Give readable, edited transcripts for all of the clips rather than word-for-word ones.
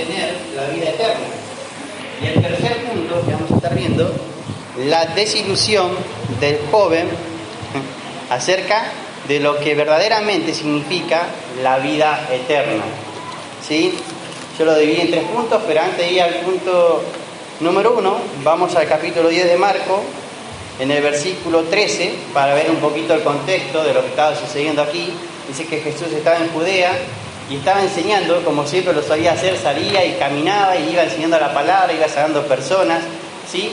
obtener la vida eterna. Y el tercer punto que vamos a estar viendo, la desilusión del joven acerca de lo que verdaderamente significa la vida eterna. ¿Sí? Yo lo dividí en 3 puntos, pero antes de ir al punto número 1, vamos al capítulo 10 de Marcos, en el versículo 13, para ver un poquito el contexto de lo que estaba sucediendo aquí. Dice que Jesús estaba en Judea y estaba enseñando, como siempre lo solía hacer, salía y caminaba y iba enseñando la palabra, iba sanando personas, ¿sí?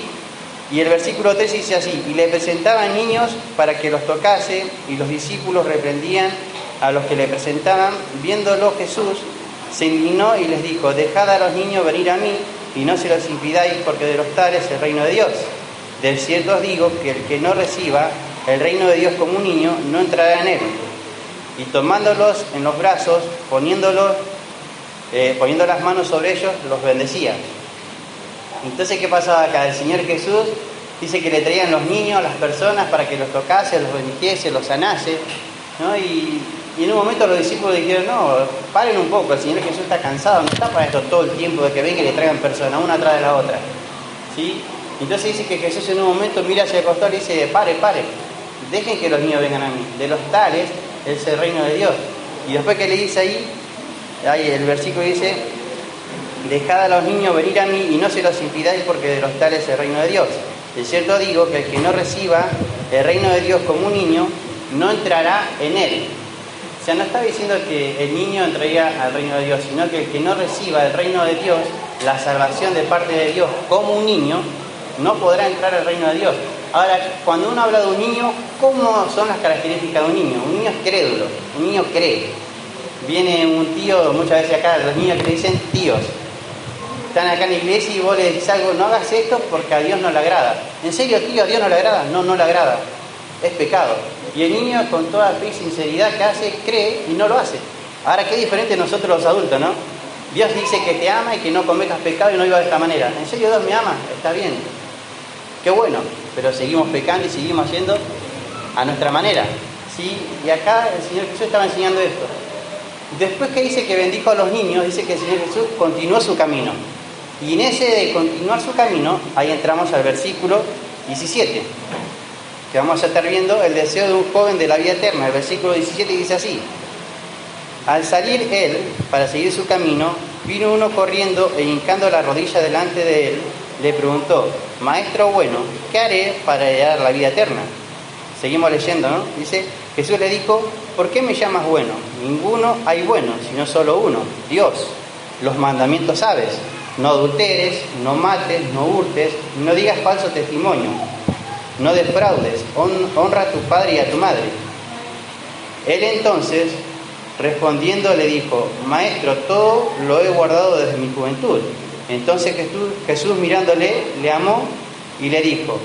Y el versículo 13 dice así: y le presentaban niños para que los tocase, y los discípulos reprendían a los que le presentaban. Viéndolo Jesús se indignó y les dijo: dejad a los niños venir a mí, y no se los impidáis, porque de los tales es el reino de Dios. Del cierto os digo que el que no reciba el reino de Dios como un niño, no entrará en él. Y tomándolos en los brazos, poniendo las manos sobre ellos, los bendecía. Entonces, ¿qué pasaba acá? El Señor Jesús dice que le traían los niños a las personas para que los tocase, los bendijese, los sanase, ¿no? Y en un momento los discípulos dijeron: no, paren un poco, el Señor Jesús está cansado, no está para esto todo el tiempo de que venga y le traigan personas, una atrás de la otra, ¿sí? Entonces dice que Jesús en un momento mira hacia el costado y dice: pare, dejen que los niños vengan a mí, de los tales es el reino de Dios. Y después que le dice ahí el versículo dice: dejad a los niños venir a mí y no se los impidáis, porque de los tales es el reino de Dios. De cierto digo que el que no reciba el reino de Dios como un niño, no entrará en él. O sea, no está diciendo que el niño entraría al reino de Dios, sino que el que no reciba el reino de Dios, la salvación de parte de Dios como un niño, no podrá entrar al reino de Dios. Ahora, cuando uno habla de un niño, ¿cómo son las características de un niño? Un niño es crédulo, un niño cree. Viene un tío, muchas veces acá, los niños que le dicen tíos. Están acá en la iglesia y vos le decís algo: no hagas esto porque a Dios no le agrada. ¿En serio, tío, a Dios no le agrada? No, no le agrada. Es pecado. Y el niño, con toda fe y sinceridad que hace, cree y no lo hace. Ahora, qué diferente nosotros los adultos, ¿no? Dios dice que te ama y que no cometas pecado y no vivas de esta manera. ¿En serio Dios me ama? Está bien. Qué bueno. Pero seguimos pecando y seguimos haciendo a nuestra manera, ¿sí? Y acá el Señor Jesús estaba enseñando esto. Después que dice que bendijo a los niños, dice que el Señor Jesús continuó su camino. Y en ese de continuar su camino, ahí entramos al versículo 17, que vamos a estar viendo el deseo de un joven de la vida eterna. El versículo 17 dice así: al salir él para seguir su camino, vino uno corriendo e hincando la rodilla delante de él, le preguntó: maestro bueno, ¿qué haré para heredar la vida eterna? Seguimos leyendo, ¿no? Dice: Jesús le dijo: ¿por qué me llamas bueno? Ninguno hay bueno, sino solo uno, Dios. Los mandamientos sabes: no adulteres, no mates, no hurtes, no digas falso testimonio, no defraudes, honra a tu padre y a tu madre. Él entonces, respondiendo, le dijo: maestro, todo lo he guardado desde mi juventud. Entonces Jesús mirándole, le amó y le dijo: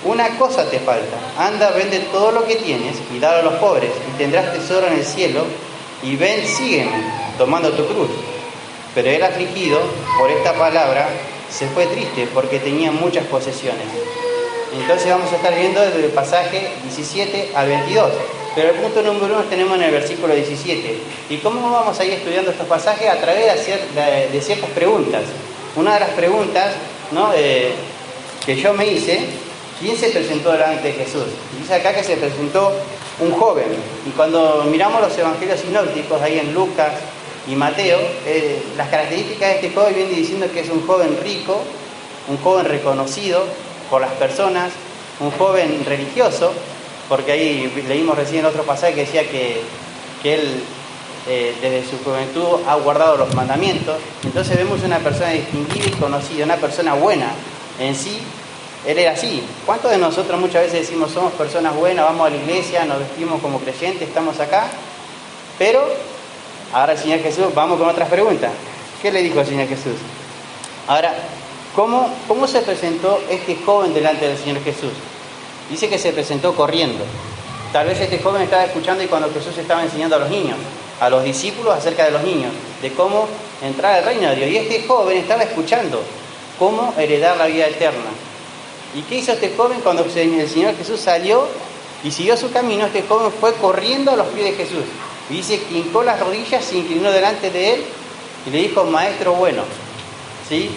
una cosa te falta, anda, vende todo lo que tienes y dalo a los pobres, y tendrás tesoro en el cielo, y ven, sígueme, tomando tu cruz. Pero él, afligido por esta palabra, se fue triste, porque tenía muchas posesiones. Entonces vamos a estar viendo desde el pasaje 17 al 22. Pero el punto número 1 tenemos en el versículo 17. ¿Y cómo vamos a ir estudiando estos pasajes? A través de ciertas preguntas. Una de las preguntas, ¿no?, que yo me hice: ¿quién se presentó delante de Jesús? Dice acá que se presentó un joven. Y cuando miramos los evangelios sinópticos, ahí en Lucas y Mateo, las características de este joven vienen diciendo que es un joven rico, un joven reconocido por las personas, un joven religioso, porque ahí leímos recién en otro pasaje que decía que él desde su juventud ha guardado los mandamientos. Entonces vemos una persona distinguida y conocida, una persona buena en sí. Él era así. ¿Cuántos de nosotros muchas veces decimos somos personas buenas, vamos a la iglesia, nos vestimos como creyentes, estamos acá? Pero ahora el Señor Jesús, vamos con otras preguntas. ¿Qué le dijo el Señor Jesús? Ahora, ¿cómo se presentó este joven delante del Señor Jesús? Dice que se presentó corriendo. Tal vez este joven estaba escuchando y cuando Jesús estaba enseñando a los niños, a los discípulos acerca de los niños, de cómo entrar al reino de Dios. Y este joven estaba escuchando cómo heredar la vida eterna. ¿Y qué hizo este joven cuando el Señor Jesús salió y siguió su camino? Este joven fue corriendo a los pies de Jesús. Y dice que hincó las rodillas, se inclinó delante de él y le dijo: maestro bueno. ¿sí?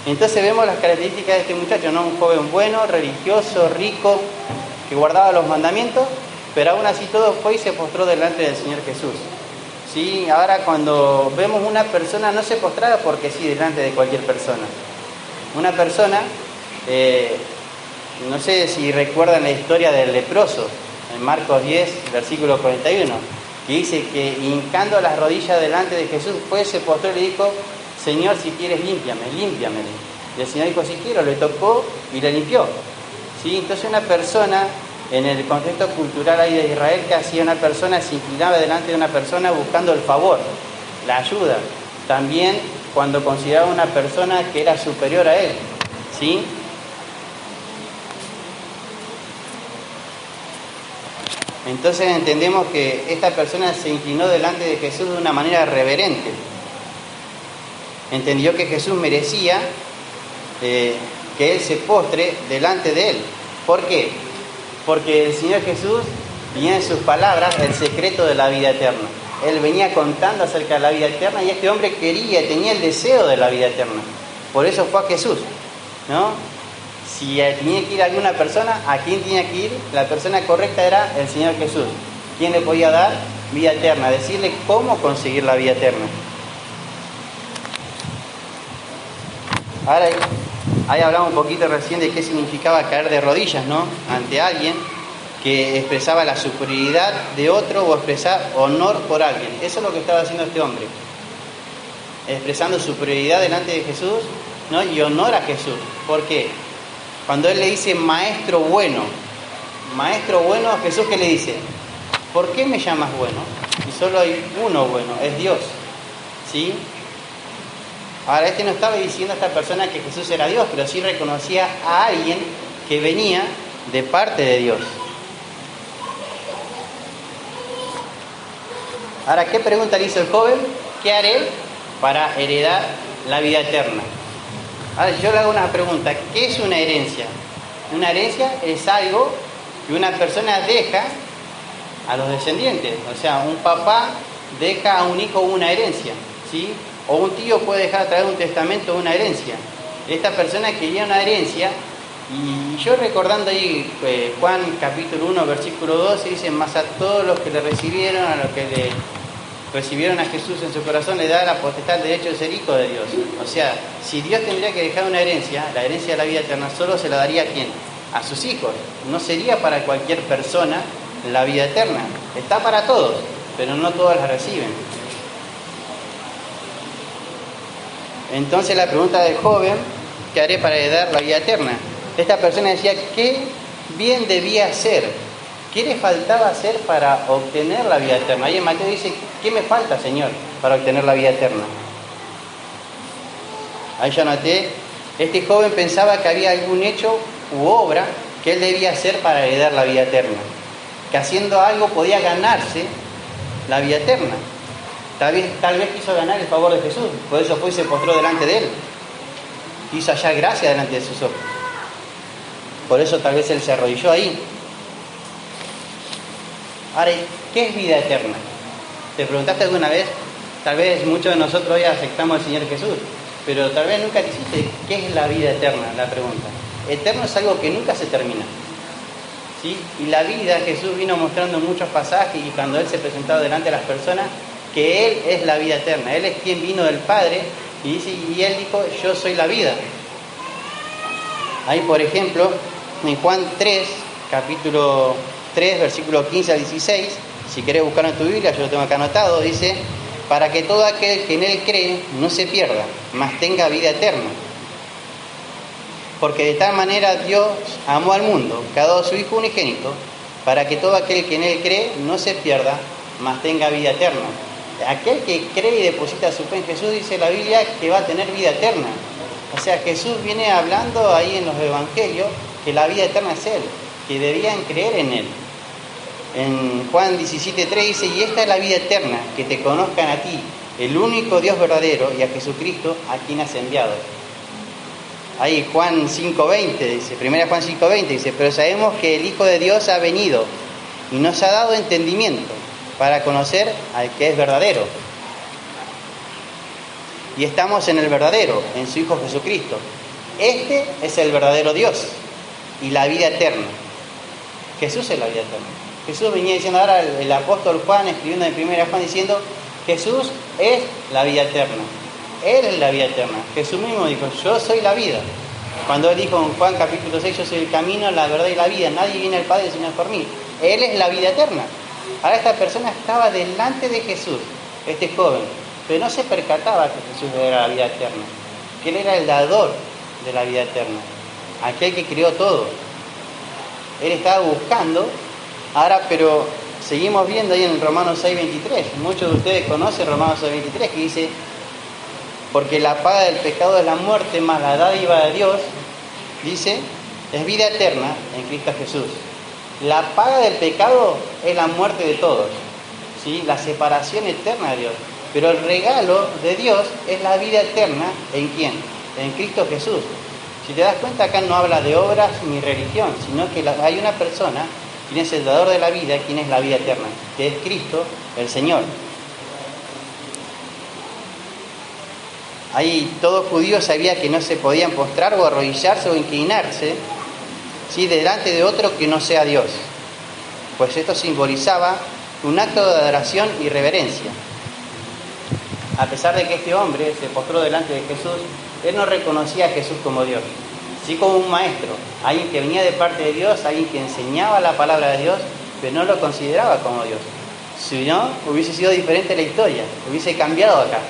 Entonces vemos las características de este muchacho, ¿no? Un joven bueno, religioso, rico, que guardaba los mandamientos, pero aún así todo fue y se postró delante del Señor Jesús. ¿Sí? Ahora cuando vemos una persona, no se postraba porque sí, delante de cualquier persona. Una persona, no sé si recuerdan la historia del leproso, en Marcos 10, versículo 41, que dice que hincando las rodillas delante de Jesús, fue, se postró y le dijo: Señor, si quieres, límpiame. Y el Señor dijo: si quiero, le tocó y le limpió. ¿Sí? Entonces una persona, en el contexto cultural ahí de Israel, que hacía una persona, se inclinaba delante de una persona buscando el favor, la ayuda. También cuando consideraba una persona que era superior a él. ¿Sí? Entonces entendemos que esta persona se inclinó delante de Jesús de una manera reverente. Entendió que Jesús merecía que él se postre delante de él. ¿Por qué? Porque el Señor Jesús tenía en sus palabras el secreto de la vida eterna. Él venía contando acerca de la vida eterna y este hombre tenía el deseo de la vida eterna. Por eso fue a Jesús, ¿no? Si tenía que ir a alguna persona, ¿a quién tenía que ir? La persona correcta era el Señor Jesús. ¿Quién le podía dar vida eterna? Decirle cómo conseguir la vida eterna. Ahora ahí hablamos un poquito recién de qué significaba caer de rodillas, ¿no? Ante alguien que expresaba la superioridad de otro o expresar honor por alguien. Eso es lo que estaba haciendo este hombre. Expresando superioridad delante de Jesús, ¿no? Y honor a Jesús. ¿Por qué? Cuando él le dice maestro bueno, a Jesús, ¿qué le dice? ¿Por qué me llamas bueno? Y solo hay uno bueno, es Dios. ¿Sí? Ahora, no estaba diciendo a esta persona que Jesús era Dios, pero sí reconocía a alguien que venía de parte de Dios. Ahora, ¿qué pregunta le hizo el joven? ¿Qué haré para heredar la vida eterna? Ahora, yo le hago una pregunta. ¿Qué es una herencia? Una herencia es algo que una persona deja a los descendientes. O sea, un papá deja a un hijo una herencia, ¿sí? O un tío puede dejar a través de un testamento una herencia. Esta persona quería una herencia, y yo recordando ahí Juan capítulo 1 versículo 12, dice: mas a todos los que le recibieron, a los que le recibieron a Jesús en su corazón, le da la potestad, el derecho de ser hijo de Dios. O sea, si Dios tendría que dejar una herencia, la herencia de la vida eterna, solo se la daría a ¿quién? A sus hijos. No sería para cualquier persona la vida eterna. Está para todos, pero no todos la reciben. Entonces la pregunta del joven: ¿qué haré para heredar la vida eterna? Esta persona decía: ¿qué bien debía hacer? ¿Qué le faltaba hacer para obtener la vida eterna? Ahí en Mateo dice: ¿qué me falta, Señor, para obtener la vida eterna? Ahí yo anoté: este joven pensaba que había algún hecho u obra que él debía hacer para heredar la vida eterna, que haciendo algo podía ganarse la vida eterna. Tal vez quiso ganar el favor de Jesús, por eso fue y se postró delante de él. Hizo hallar gracia delante de sus ojos. Por eso tal vez él se arrodilló ahí. Ahora, ¿qué es vida eterna? ¿Te preguntaste alguna vez? Tal vez muchos de nosotros hoy aceptamos al Señor Jesús, pero tal vez nunca te hiciste ¿qué es la vida eterna? La pregunta. Eterno es algo que nunca se termina, ¿sí? Y la vida, Jesús vino mostrando en muchos pasajes, y cuando Él se presentaba delante de las personas, que Él es la vida eterna. Él es quien vino del Padre, y Él dijo: yo soy la vida. Ahí, por ejemplo, en Juan 3, capítulo 3, versículo 15 al 16, si querés buscarlo en tu Biblia, yo lo tengo acá anotado, dice: para que todo aquel que en Él cree no se pierda, mas tenga vida eterna. Porque de tal manera Dios amó al mundo, que ha dado a su Hijo unigénito, para que todo aquel que en Él cree no se pierda, mas tenga vida eterna. Aquel que cree y deposita su fe en Jesús, dice la Biblia, que va a tener vida eterna. O sea, Jesús viene hablando ahí en los evangelios que la vida eterna es Él, que debían creer en Él. En Juan 17:3 dice: y esta es la vida eterna, que te conozcan a ti, el único Dios verdadero, y a Jesucristo, a quien has enviado. Ahí Juan 5:20 dice, 1 Juan 5:20 dice: pero sabemos que el Hijo de Dios ha venido y nos ha dado entendimiento para conocer al que es verdadero. y estamos en el verdadero, en su Hijo Jesucristo. Este es el verdadero Dios y la vida eterna. Jesús es la vida eterna. Jesús venía diciendo ahora, el apóstol Juan, escribiendo en 1 Juan, diciendo, Jesús es la vida eterna. Él es la vida eterna. Jesús mismo dijo, yo soy la vida. Cuando él dijo en Juan capítulo 6, yo soy el camino, la verdad y la vida, nadie viene al Padre sino por mí. Él es la vida eterna. Ahora esta persona estaba delante de Jesús, este joven, pero no se percataba que Jesús era la vida eterna, que Él era el dador de la vida eterna, aquel que creó todo. Él estaba buscando, ahora, pero seguimos viendo ahí en Romanos 6:23, muchos de ustedes conocen Romanos 6:23, que dice, porque la paga del pecado es la muerte, más la dádiva de Dios, dice, es vida eterna en Cristo Jesús. La paga del pecado es la muerte de todos, ¿sí? La separación eterna de Dios. Pero el regalo de Dios es la vida eterna, ¿en quién? En Cristo Jesús. Si te das cuenta, acá no habla de obras ni religión, sino que hay una persona, quien es el dador de la vida, quien es la vida eterna, que es Cristo, el Señor. Ahí todo judío sabía que no se podían postrar o arrodillarse o inclinarse, ¿sí?, delante de otro que no sea Dios, pues esto simbolizaba un acto de adoración y reverencia. A pesar de que este hombre se postró delante de Jesús, él no reconocía a Jesús como Dios, sí como un maestro, alguien que venía de parte de Dios, alguien que enseñaba la palabra de Dios, pero no lo consideraba como Dios. Si no, hubiese sido diferente la historia, hubiese cambiado acá.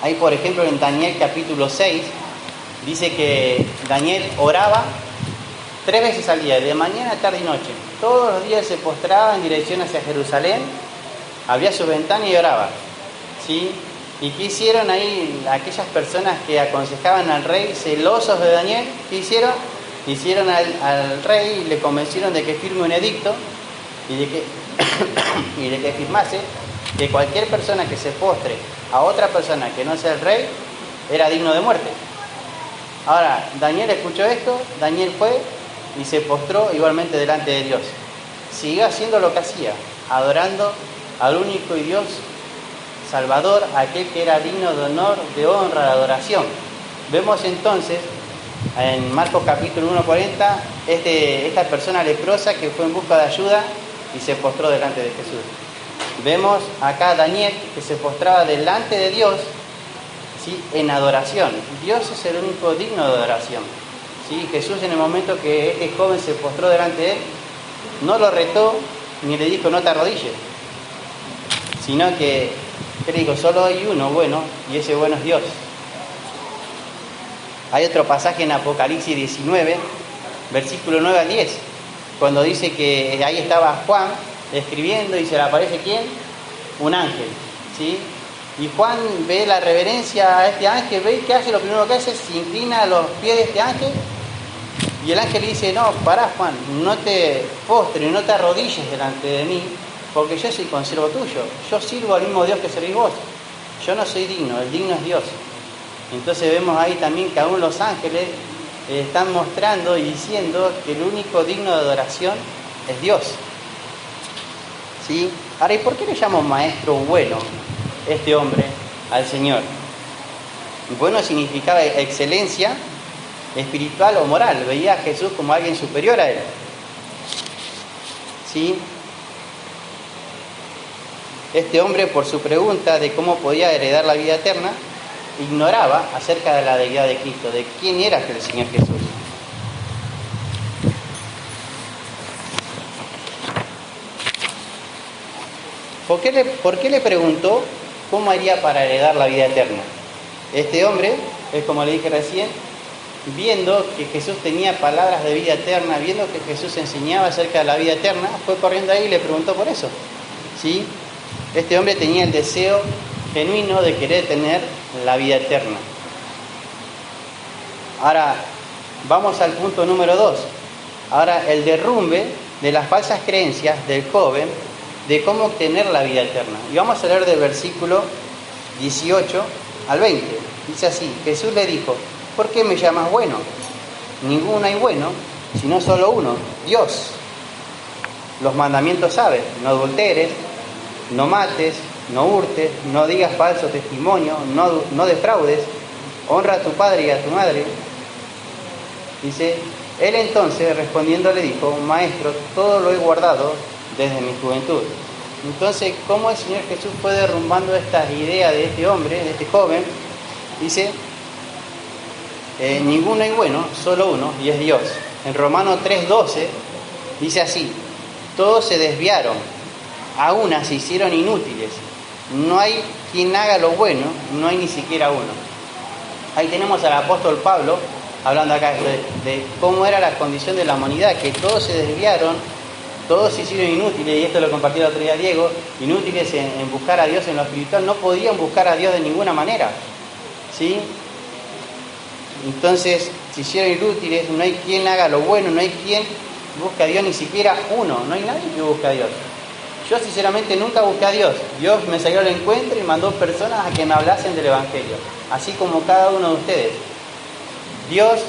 Ahí, por ejemplo, en Daniel capítulo 6, dice que Daniel oraba 3 veces al día, de mañana, tarde y noche. Todos los días se postraba en dirección hacia Jerusalén, abría su ventana y oraba, ¿sí? ¿Y qué hicieron ahí aquellas personas que aconsejaban al rey, celosos de Daniel? ¿Qué hicieron? Hicieron al rey y le convencieron de que firme un edicto y de que firmase que cualquier persona que se postre a otra persona que no sea el rey era digno de muerte. Ahora, Daniel escuchó esto, Daniel fue y se postró igualmente delante de Dios. Siguió haciendo lo que hacía, adorando al único y Dios Salvador, aquel que era digno de honor, de honra, de adoración. Vemos entonces en Marcos capítulo 1:40 esta persona leprosa que fue en busca de ayuda y se postró delante de Jesús. Vemos acá a Daniel que se postraba delante de Dios, ¿sí?, en adoración. Dios es el único digno de adoración, ¿sí? Jesús, en el momento que este joven se postró delante de él, no lo retó ni le dijo no te arrodilles, sino que le dijo solo hay uno bueno y ese bueno es Dios. Hay otro pasaje en Apocalipsis 19, versículo 9 al 10, cuando dice que ahí estaba Juan escribiendo y se le aparece ¿quién? Un ángel, ¿sí? Y Juan ve la reverencia a este ángel, ve que hace, lo primero que hace es se inclina a los pies de este ángel y el ángel le dice, no, pará Juan, no te postres, no te arrodilles delante de mí, porque yo soy consiervo tuyo, yo sirvo al mismo Dios que servís vos, yo no soy digno, el digno es Dios. Entonces vemos ahí también que aún los ángeles están mostrando y diciendo que el único digno de adoración es Dios, ¿sí? Ahora, ¿y por qué le llamo maestro bueno este hombre al Señor? Bueno significaba excelencia espiritual o moral, veía a Jesús como alguien superior a él, ¿sí? Este hombre, por su pregunta de cómo podía heredar la vida eterna, ignoraba acerca de la deidad de Cristo, de quién era el Señor Jesús. ¿Por qué le preguntó cómo haría para heredar la vida eterna? Este hombre, es como le dije recién, viendo que Jesús tenía palabras de vida eterna, viendo que Jesús enseñaba acerca de la vida eterna, fue corriendo ahí y le preguntó por eso, ¿sí? Este hombre tenía el deseo genuino de querer tener la vida eterna. Ahora, vamos al punto número 2. Ahora, el derrumbe de las falsas creencias del joven de cómo obtener la vida eterna. Y vamos a leer del versículo 18 al 20. Dice así, Jesús le dijo, ¿por qué me llamas bueno? Ninguno hay bueno, sino solo uno, Dios. Los mandamientos sabes, no adulteres, no mates, no hurtes, no digas falso testimonio, no defraudes, honra a tu padre y a tu madre. Dice, él entonces respondiendo le dijo, Maestro, todo lo he guardado desde mi juventud. Entonces, ¿cómo el Señor Jesús fue derrumbando estas ideas de este hombre, de este joven? Dice, ninguno es bueno, solo uno, y es Dios. En Romanos 3:12 dice así, todos se desviaron, a una se hicieron inútiles. No hay quien haga lo bueno, no hay ni siquiera uno. Ahí tenemos al apóstol Pablo hablando acá de cómo era la condición de la humanidad, que todos se desviaron, todos se hicieron inútiles, y esto lo compartió el otro día Diego, inútiles en buscar a Dios en lo espiritual, no podían buscar a Dios de ninguna manera, ¿sí? Entonces se hicieron inútiles, no hay quien haga lo bueno, no hay quien busque a Dios, ni siquiera uno, no hay nadie que busque a Dios. Yo sinceramente nunca busqué a Dios. Dios me salió al encuentro y mandó personas a que me hablasen del Evangelio, así como cada uno de ustedes. Dios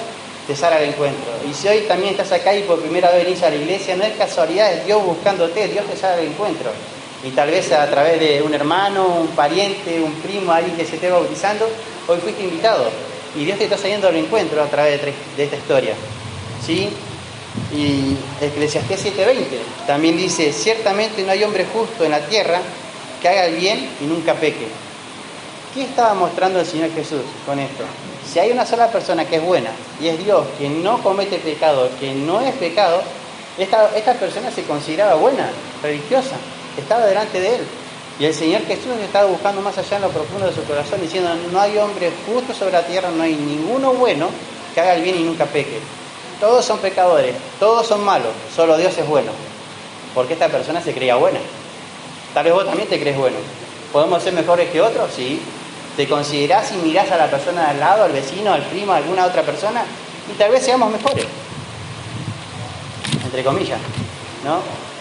te sale al encuentro. Y si hoy también estás acá y por primera vez venís a la iglesia, no es casualidad, es Dios buscándote, Dios te sale al encuentro. Y tal vez a través de un hermano, un pariente, un primo, alguien que se esté bautizando, hoy fuiste invitado. Y Dios te está saliendo al encuentro a través de esta historia, ¿sí? Y Eclesiastés 7:20 también dice, ciertamente no hay hombre justo en la tierra que haga el bien y nunca peque. ¿Qué estaba mostrando el Señor Jesús con esto? Si hay una sola persona que es buena y es Dios, que no comete pecado, que no es pecado, esta persona se consideraba buena, religiosa, estaba delante de Él. Y el Señor Jesús estaba buscando más allá en lo profundo de su corazón, diciendo, no hay hombre justo sobre la tierra, no hay ninguno bueno que haga el bien y nunca peque. Todos son pecadores, todos son malos, solo Dios es bueno. Porque esta persona se creía buena. Tal vez vos también te crees bueno. ¿Podemos ser mejores que otros? Sí. ¿Te considerás y mirás a la persona de al lado, al vecino, al primo, a alguna otra persona? Y tal vez seamos mejores. Entre comillas, ¿no?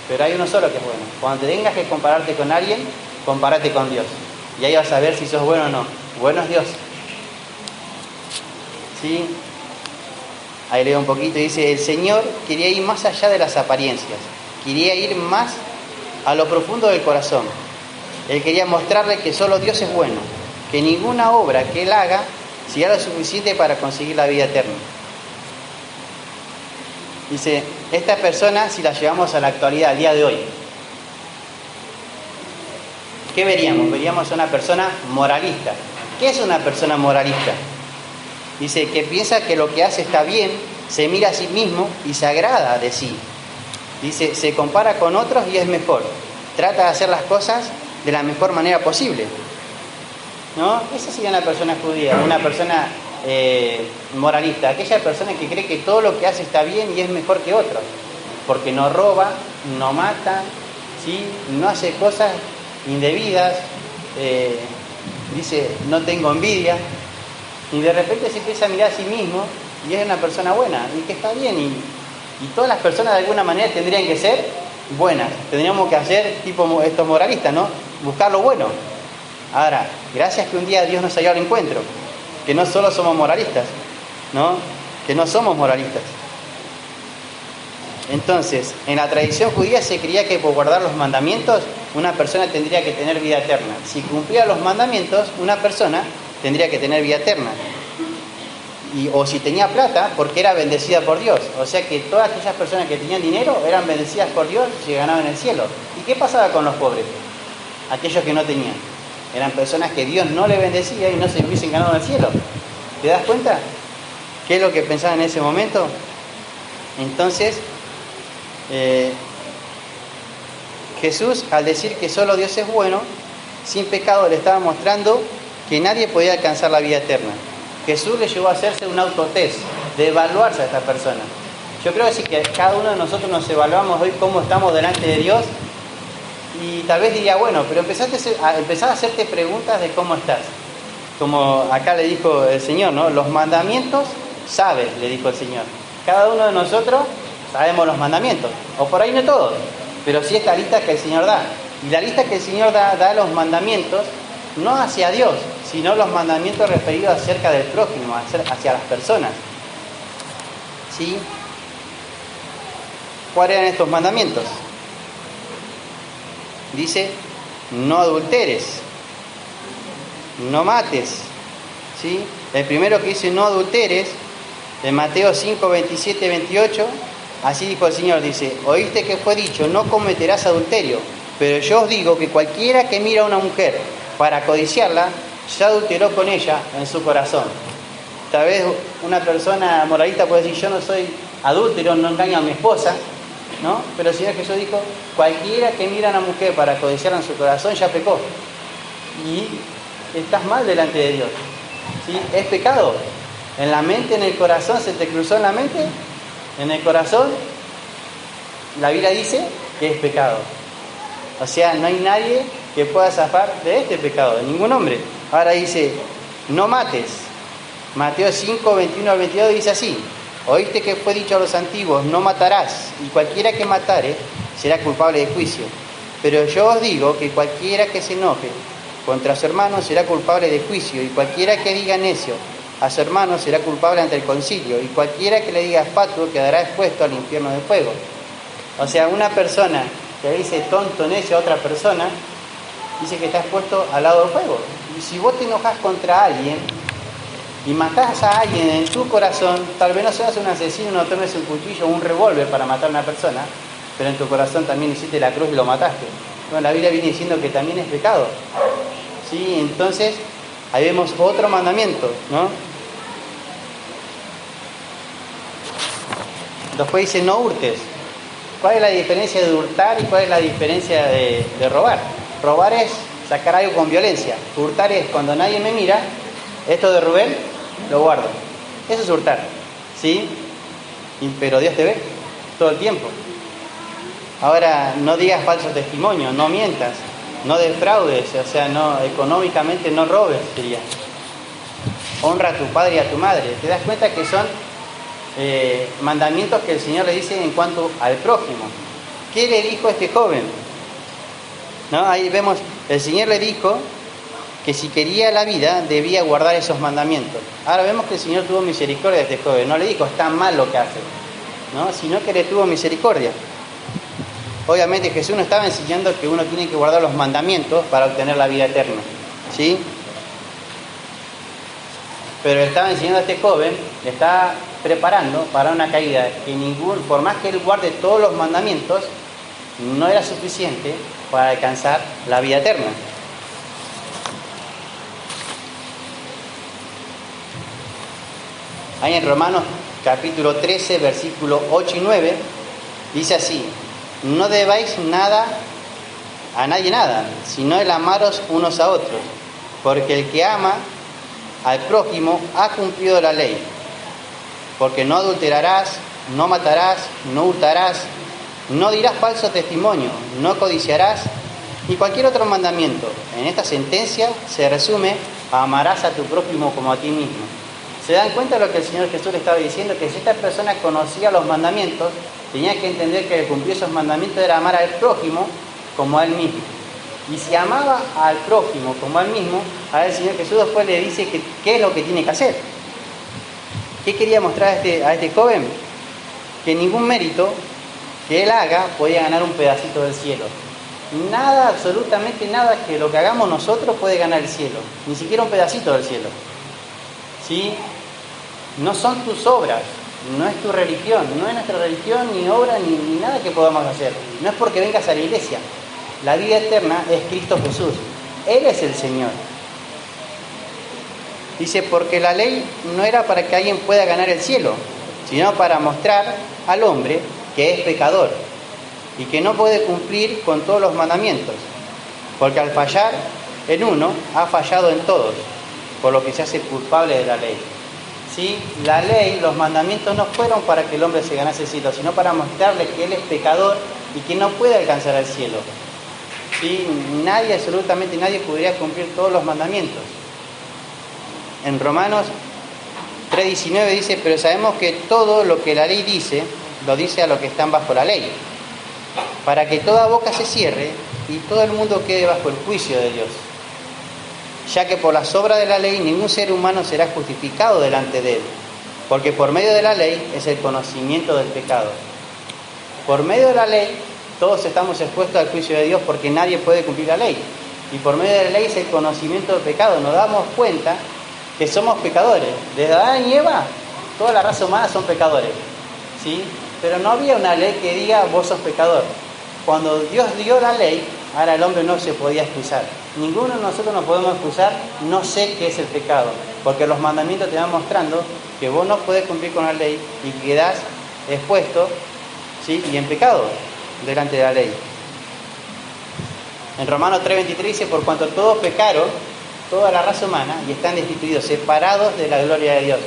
Pero hay uno solo que es bueno. Cuando tengas que compararte con alguien, compárate con Dios. Y ahí vas a ver si sos bueno o no. Bueno es Dios. ¿Sí? Ahí leo un poquito y dice, el Señor quería ir más allá de las apariencias. Quería ir más a lo profundo del corazón. Él quería mostrarle que solo Dios es bueno. Que ninguna obra que Él haga sea lo suficiente para conseguir la vida eterna. Dice, esta persona, si la llevamos a la actualidad, al día de hoy, ¿qué veríamos? Veríamos a una persona moralista. ¿Qué es una persona moralista? Dice que piensa que lo que hace está bien, se mira a sí mismo y se agrada de sí. Dice, se compara con otros y es mejor. Trata de hacer las cosas de la mejor manera posible, ¿no? Esa sería una persona judía, una persona moralista, aquella persona que cree que todo lo que hace está bien y es mejor que otros, porque no roba, no mata, ¿sí? No hace cosas indebidas, dice, no tengo envidia, y de repente se empieza a mirar a sí mismo y es una persona buena, y que está bien, y todas las personas de alguna manera tendrían que ser buenas, tendríamos que hacer tipo estos moralistas, ¿no? Buscar lo bueno. Ahora, gracias que un día Dios nos salió al encuentro, que no solo somos moralistas, ¿no? Que no somos moralistas. Entonces, en la tradición judía se creía que por guardar los mandamientos una persona tendría que tener vida eterna. Si cumplía los mandamientos, una persona tendría que tener vida eterna. O si tenía plata, porque era bendecida por Dios. O sea que todas aquellas personas que tenían dinero eran bendecidas por Dios y se ganaban el cielo. ¿Y qué pasaba con los pobres? Aquellos que no tenían. Eran personas que Dios no le bendecía y no se hubiesen ganado el cielo. ¿Te das cuenta? ¿Qué es lo que pensaban en ese momento? Entonces, Jesús, al decir que solo Dios es bueno, sin pecado, le estaba mostrando que nadie podía alcanzar la vida eterna. Jesús le llevó a hacerse un autotest, de evaluarse a esta persona. Yo creo que sí, que cada uno de nosotros nos evaluamos hoy cómo estamos delante de Dios, y tal vez diría, bueno, pero empezá a hacerte preguntas de cómo estás. Como acá le dijo el Señor, ¿no? Los mandamientos sabes, le dijo el Señor. Cada uno de nosotros sabemos los mandamientos, o por ahí no todos, pero sí esta lista que el Señor da. Y la lista que el Señor da los mandamientos, no hacia Dios, sino los mandamientos referidos acerca del prójimo, hacia las personas. ¿Sí? ¿Cuáles eran estos mandamientos? Dice, no adulteres, no mates. ¿Sí? El primero que dice no adulteres, de Mateo 5, 27, 28, así dijo el Señor, dice, oíste que fue dicho, no cometerás adulterio, pero yo os digo que cualquiera que mira a una mujer para codiciarla, ya adulteró con ella en su corazón. Tal vez una persona moralista puede decir, yo no soy adúltero, no engaño a mi esposa, ¿no? Pero el Señor Jesús dijo, cualquiera que mira a una mujer para codiciarla en su corazón, ya pecó. Y estás mal delante de Dios. ¿Sí? Es pecado. En la mente, en el corazón, ¿se te cruzó en la mente? En el corazón, la Biblia dice que es pecado. O sea, no hay nadie que pueda zafar de este pecado, ningún hombre. Ahora dice, no mates. Mateo 5, 21 al 22 dice así, oíste que fue dicho a los antiguos, no matarás, y cualquiera que matare será culpable de juicio. Pero yo os digo que cualquiera que se enoje contra su hermano será culpable de juicio, y cualquiera que diga necio a su hermano será culpable ante el concilio, y cualquiera que le diga fatuo quedará expuesto al infierno de fuego. O sea, una persona que dice tonto, necio a otra persona, dice que está expuesto al lado del fuego. Y si vos te enojas contra alguien y matás a alguien en tu corazón, tal vez no seas un asesino, no tomes un cuchillo o un revólver para matar a una persona, pero en tu corazón también hiciste la cruz y lo mataste. Bueno, la Biblia viene diciendo que también es pecado. ¿Sí? Entonces, ahí vemos otro mandamiento, ¿no? Después dice, no hurtes. ¿Cuál es la diferencia de hurtar y cuál es la diferencia de robar? Robar es sacar algo con violencia. Hurtar es cuando nadie me mira, esto de Rubén lo guardo. Eso es hurtar, ¿sí? Pero Dios te ve todo el tiempo. Ahora, no digas falso testimonio, no mientas, no defraudes, o sea, no económicamente no robes, diría. Honra a tu padre y a tu madre. ¿Te das cuenta que son mandamientos que el Señor le dice en cuanto al prójimo? ¿Qué le dijo a este joven? ¿No? Ahí vemos, el Señor le dijo que si quería la vida debía guardar esos mandamientos. Ahora vemos que el Señor tuvo misericordia de este joven, no le dijo está mal lo que hace, ¿no? Sino que le tuvo misericordia. Obviamente Jesús no estaba enseñando que uno tiene que guardar los mandamientos para obtener la vida eterna, ¿sí? Pero estaba enseñando a este joven, le estaba preparando para una caída que por más que él guarde todos los mandamientos, no era suficiente para alcanzar la vida eterna. Ahí en Romanos capítulo 13, versículos 8 y 9, dice así, no debáis a nadie nada, sino el amaros unos a otros, porque el que ama al prójimo ha cumplido la ley, porque no adulterarás, no matarás, no hurtarás, no dirás falso testimonio, no codiciarás, y cualquier otro mandamiento. En esta sentencia se resume, amarás a tu prójimo como a ti mismo. ¿Se dan cuenta de lo que el Señor Jesús le estaba diciendo? Que si esta persona conocía los mandamientos, tenía que entender que cumplir esos mandamientos era amar al prójimo como a él mismo. Y si amaba al prójimo como a él mismo, a el Señor Jesús después le dice que qué es lo que tiene que hacer. ¿Qué quería mostrar a este joven? Que ningún mérito que él haga podía ganar un pedacito del cielo. Nada, absolutamente nada que lo que hagamos nosotros puede ganar el cielo. Ni siquiera un pedacito del cielo. ¿Sí? No son tus obras, no es tu religión, no es nuestra religión, ni obra, ni nada que podamos hacer. No es porque vengas a la iglesia. La vida eterna es Cristo Jesús. Él es el Señor. Dice, porque la ley no era para que alguien pueda ganar el cielo, sino para mostrar al hombre que es pecador y que no puede cumplir con todos los mandamientos. Porque al fallar en uno, ha fallado en todos, por lo que se hace culpable de la ley. ¿Sí? La ley, los mandamientos no fueron para que el hombre se ganase el cielo, sino para mostrarle que él es pecador y que no puede alcanzar el cielo. ¿Sí? Nadie, absolutamente nadie, podría cumplir todos los mandamientos. En Romanos 3:19 dice, pero sabemos que todo lo que la ley dice, lo dice a los que están bajo la ley, para que toda boca se cierre y todo el mundo quede bajo el juicio de Dios. Ya que por las obras de la ley ningún ser humano será justificado delante de él, porque por medio de la ley es el conocimiento del pecado. Por medio de la ley todos estamos expuestos al juicio de Dios porque nadie puede cumplir la ley. Y por medio de la ley es el conocimiento del pecado. Nos damos cuenta que somos pecadores. Desde Adán y Eva, toda la raza humana son pecadores, ¿sí? Pero no había una ley que diga vos sos pecador. Cuando Dios dio la ley, ahora el hombre no se podía excusar. Ninguno de nosotros nos podemos excusar, no sé qué es el pecado. Porque los mandamientos te van mostrando que vos no podés cumplir con la ley y quedás expuesto, ¿sí? Y en pecado delante de la ley. En Romanos 3:23 dice, por cuanto todos pecaron, toda la raza humana, y están destituidos, separados de la gloria de Dios.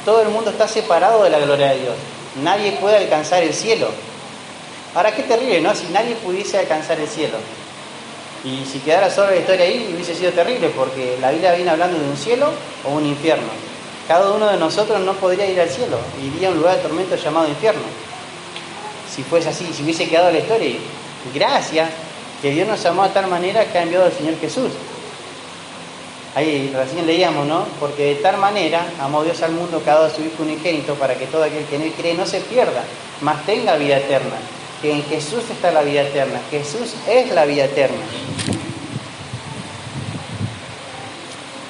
Todo el mundo está separado de la gloria de Dios. Nadie puede alcanzar el cielo. Ahora, qué terrible, ¿no? Si nadie pudiese alcanzar el cielo. Y si quedara solo la historia ahí, hubiese sido terrible, porque la Biblia viene hablando de un cielo o un infierno. Cada uno de nosotros no podría ir al cielo, iría a un lugar de tormento llamado infierno. Si fuese así, si hubiese quedado la historia. Y gracias que Dios nos amó de tal manera que ha enviado al Señor Jesús. Ahí recién leíamos, ¿no? Porque de tal manera amó Dios al mundo que ha dado a su Hijo unigénito para que todo aquel que en él cree no se pierda, mas tenga vida eterna. Que en Jesús está la vida eterna. Jesús es la vida eterna.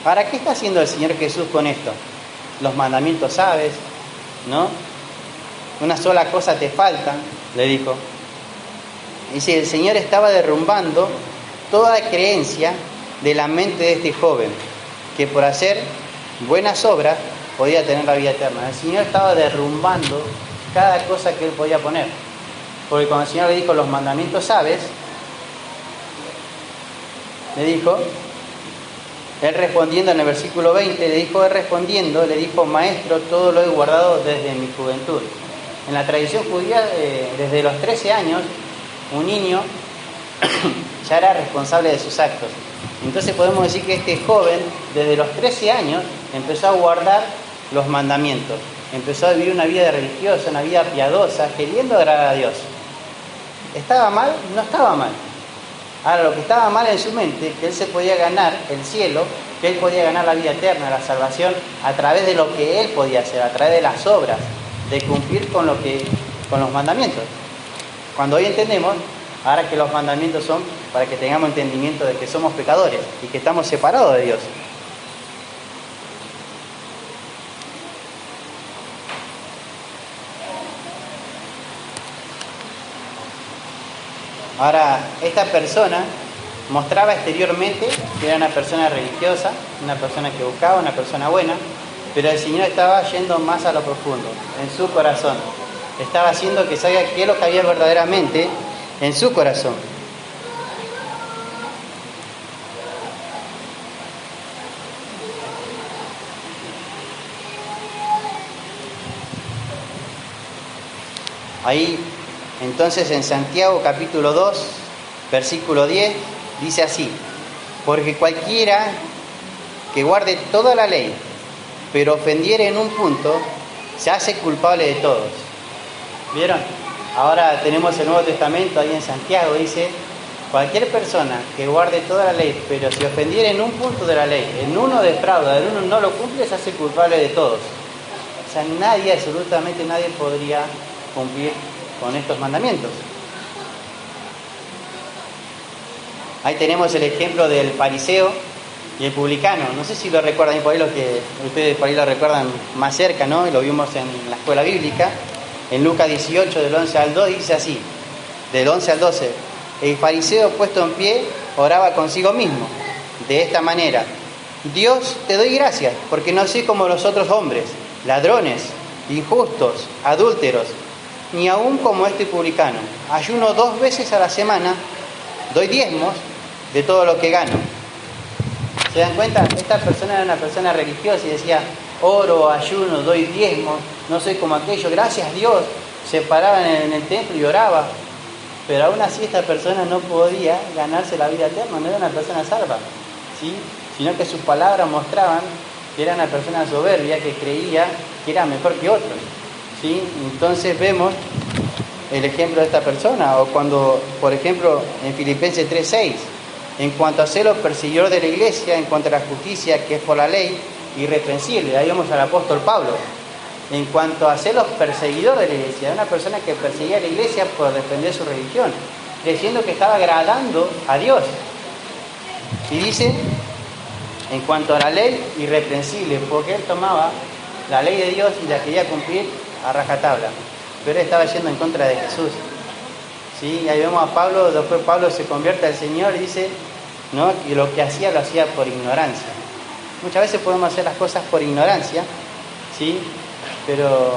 Ahora, ¿qué está haciendo el Señor Jesús con esto? Los mandamientos sabes, ¿no? Una sola cosa te falta, le dijo. Dice, el Señor estaba derrumbando toda creencia de la mente de este joven, que por hacer buenas obras podía tener la vida eterna. El Señor estaba derrumbando cada cosa que él podía poner. Porque cuando el Señor le dijo los mandamientos sabes, le dijo, él respondiendo en el versículo 20, le dijo, maestro, todo lo he guardado desde mi juventud. En la tradición judía, desde los 13 años, un niño ya era responsable de sus actos. Entonces podemos decir que este joven, desde los 13 años, empezó a guardar los mandamientos. Empezó a vivir una vida religiosa, una vida piadosa, queriendo agradar a Dios. ¿Estaba mal? No estaba mal. Ahora, lo que estaba mal en su mente, que él se podía ganar el cielo, que él podía ganar la vida eterna, la salvación, a través de lo que él podía hacer, a través de las obras, de cumplir con los mandamientos. Cuando hoy entendemos, ahora que los mandamientos son para que tengamos entendimiento de que somos pecadores y que estamos separados de Dios. Ahora, esta persona mostraba exteriormente que era una persona religiosa, una persona que buscaba, una persona buena, pero el Señor estaba yendo más a lo profundo, en su corazón. Estaba haciendo que sabía qué es lo que había verdaderamente en su corazón. Ahí, entonces, en Santiago capítulo 2, versículo 10, dice así, porque cualquiera que guarde toda la ley, pero ofendiere en un punto, se hace culpable de todos. ¿Vieron? Ahora tenemos el Nuevo Testamento, ahí en Santiago dice, cualquier persona que guarde toda la ley, pero si ofendiere en un punto de la ley, en uno defrauda, en uno no lo cumple, se hace culpable de todos. O sea, nadie, absolutamente nadie podría cumplir con estos mandamientos. Ahí tenemos el ejemplo del fariseo y el publicano. No sé si lo recuerdan, por ahí los que ustedes por ahí lo recuerdan más cerca, ¿no? Y lo vimos en la escuela bíblica. En Lucas 18, del 11 al 2, dice así, del 11 al 12, el fariseo puesto en pie oraba consigo mismo, de esta manera, Dios, te doy gracias, porque no soy como los otros hombres, ladrones, injustos, adúlteros, ni aun como este publicano. Ayuno 2 veces a la semana, doy diezmos de todo lo que gano. ¿Se dan cuenta? Esta persona era una persona religiosa y decía, oro, ayuno, doy diezmos, no soy como aquello, gracias a Dios. Se paraba en el templo y oraba, pero aún así esta persona no podía ganarse la vida eterna, no era una persona salva, ¿sí? Sino que sus palabras mostraban que era una persona soberbia que creía que era mejor que otros, ¿sí? Entonces vemos el ejemplo de esta persona, o cuando, por ejemplo, en Filipenses 3:6, en cuanto a celos perseguidor de la iglesia, en cuanto a la justicia que es por la ley, irreprensible. Ahí vemos al apóstol Pablo. En cuanto a celos perseguidor de la iglesia, una persona que perseguía a la iglesia por defender su religión, creyendo que estaba agradando a Dios. Y dice, en cuanto a la ley, irreprensible, porque él tomaba la ley de Dios y la quería cumplir a rajatabla, pero él estaba yendo en contra de Jesús. ¿Sí? Y ahí vemos a Pablo, después Pablo se convierte al Señor y dice, ¿no?, que lo que hacía lo hacía por ignorancia. Muchas veces podemos hacer las cosas por ignorancia, ¿sí? Pero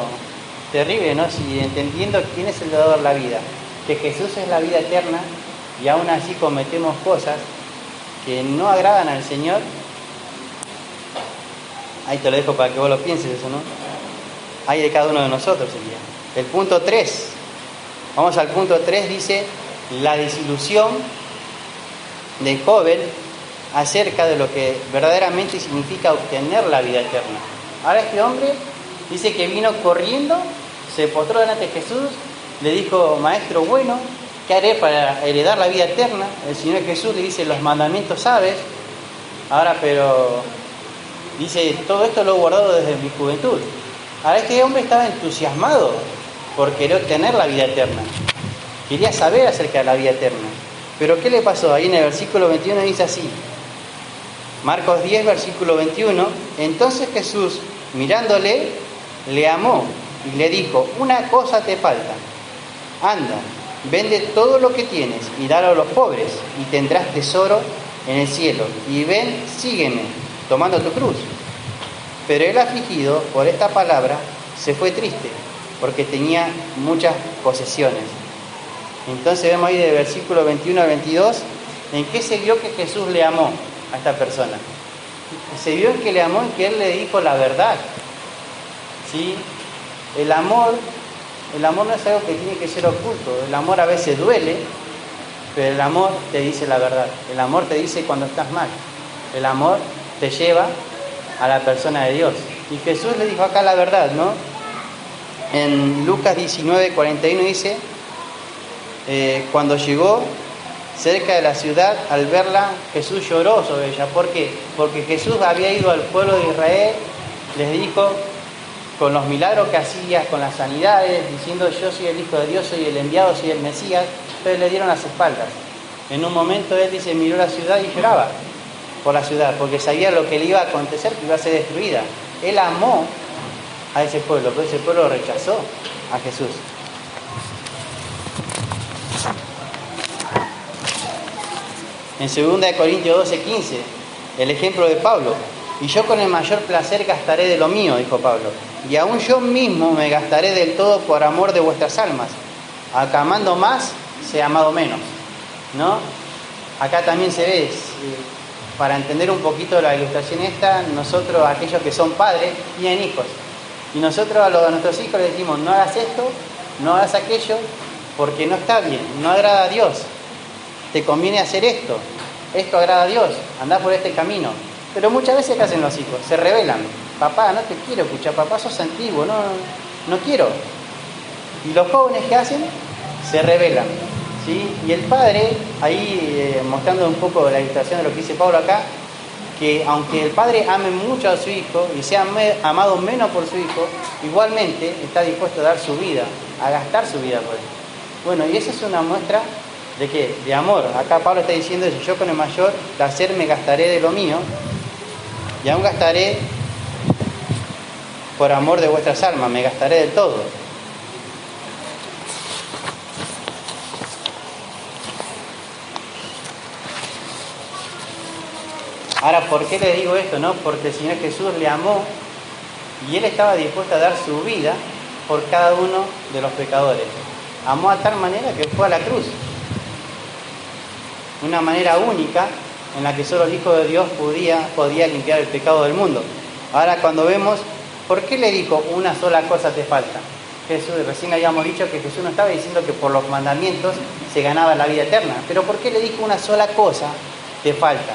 terrible, ¿no? Si entendiendo quién es el dador de la vida, que Jesús es la vida eterna, y aún así cometemos cosas que no agradan al Señor. Ahí te lo dejo para que vos lo pienses eso, ¿no? Hay de cada uno de nosotros sería. El punto 3. Vamos al punto 3, dice la desilusión de joven acerca de lo que verdaderamente significa obtener la vida eterna. Ahora este hombre dice que vino corriendo, se postró delante de Jesús, le dijo, maestro bueno, ¿qué haré para heredar la vida eterna? El Señor Jesús le dice, los mandamientos sabes. Ahora, pero dice, todo esto lo he guardado desde mi juventud. Ahora este hombre estaba entusiasmado por querer obtener la vida eterna. Quería saber acerca de la vida eterna. Pero ¿qué le pasó? Ahí en el versículo 21 dice así. Marcos 10, versículo 21. Entonces Jesús, mirándole, le amó y le dijo, una cosa te falta. Anda, vende todo lo que tienes y dalo a los pobres y tendrás tesoro en el cielo. Y ven, sígueme, tomando tu cruz. Pero él, afligido por esta palabra, se fue triste, porque tenía muchas posesiones. Entonces vemos ahí del versículo 21 al 22, en qué se vio que Jesús le amó a esta persona. Se vio en que le amó, en que él le dijo la verdad. ¿Sí? El amor no es algo que tiene que ser oculto. El amor a veces duele, pero el amor te dice la verdad. El amor te dice cuando estás mal. El amor te lleva a la persona de Dios. Y Jesús le dijo acá la verdad, ¿no? En Lucas 19, 41 dice, cuando llegó cerca de la ciudad, al verla, Jesús lloró sobre ella. ¿Por qué? Porque Jesús había ido al pueblo de Israel, les dijo, con los milagros que hacía, con las sanidades, diciendo, yo soy el Hijo de Dios, soy el enviado, soy el Mesías, pero le dieron las espaldas. En un momento él dice, miró la ciudad y lloraba por la ciudad, porque sabía lo que le iba a acontecer, que iba a ser destruida. Él amó a ese pueblo, pero ese pueblo rechazó a Jesús. En 2 Corintios 12, 15, el ejemplo de Pablo. Y yo con el mayor placer gastaré de lo mío, dijo Pablo, y aún yo mismo me gastaré del todo por amor de vuestras almas. Acá amando más, sea amado menos, ¿no? Acá también se ve, para entender un poquito la ilustración esta, nosotros, aquellos que son padres, tienen hijos. Y nosotros a nuestros hijos les decimos, no hagas esto, no hagas aquello, porque no está bien, no agrada a Dios. Te conviene hacer esto agrada a Dios, andá por este camino. Pero muchas veces, ¿qué hacen los hijos? Se rebelan. Papá, no te quiero escuchar, papá, sos antiguo, no quiero. Y los jóvenes, ¿qué hacen? Se rebelan, ¿sí? Y el padre, ahí mostrando un poco la ilustración de lo que dice Pablo acá, que aunque el padre ame mucho a su hijo y sea amado menos por su hijo, igualmente está dispuesto a dar su vida, a gastar su vida por él. Bueno, y esa es una muestra ¿de qué? De amor. Acá Pablo está diciendo eso, yo con el mayor placer me gastaré de lo mío y aún gastaré por amor de vuestras almas, me gastaré del todo. Ahora, ¿por qué le digo esto? No, porque el Señor Jesús le amó y Él estaba dispuesto a dar su vida por cada uno de los pecadores. Amó a tal manera que fue a la cruz. Una manera única en la que solo el Hijo de Dios podía limpiar el pecado del mundo. Ahora, cuando vemos, ¿por qué le dijo una sola cosa te falta? Jesús, recién habíamos dicho que Jesús no estaba diciendo que por los mandamientos se ganaba la vida eterna, pero ¿por qué le dijo una sola cosa te falta?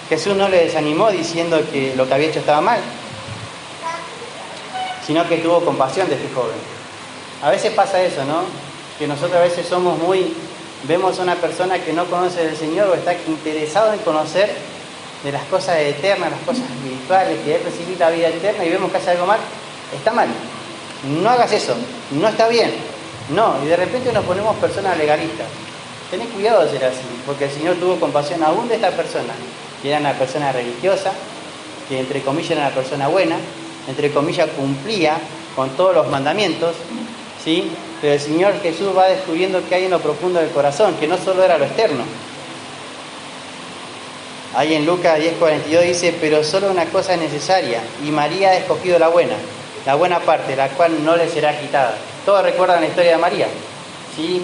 Jesús no le desanimó diciendo que lo que había hecho estaba mal, sino que tuvo compasión de este joven. A veces pasa eso, ¿no? Que nosotros a veces vemos a una persona que no conoce del Señor o está interesado en conocer de las cosas eternas, las cosas espirituales, que es recibir la vida eterna, y vemos que hace algo mal. Está mal, no hagas eso, no está bien, no, y de repente nos ponemos personas legalistas. Tenés cuidado de ser así, porque el Señor tuvo compasión aún de esta persona, que era una persona religiosa, que entre comillas era una persona buena, entre comillas cumplía con todos los mandamientos, ¿sí? Pero el Señor Jesús va descubriendo que hay en lo profundo del corazón, que no solo era lo externo. Ahí en Lucas 10:42 dice, pero solo una cosa es necesaria, y María ha escogido la buena parte, la cual no le será quitada. Todos recuerdan la historia de María, ¿sí?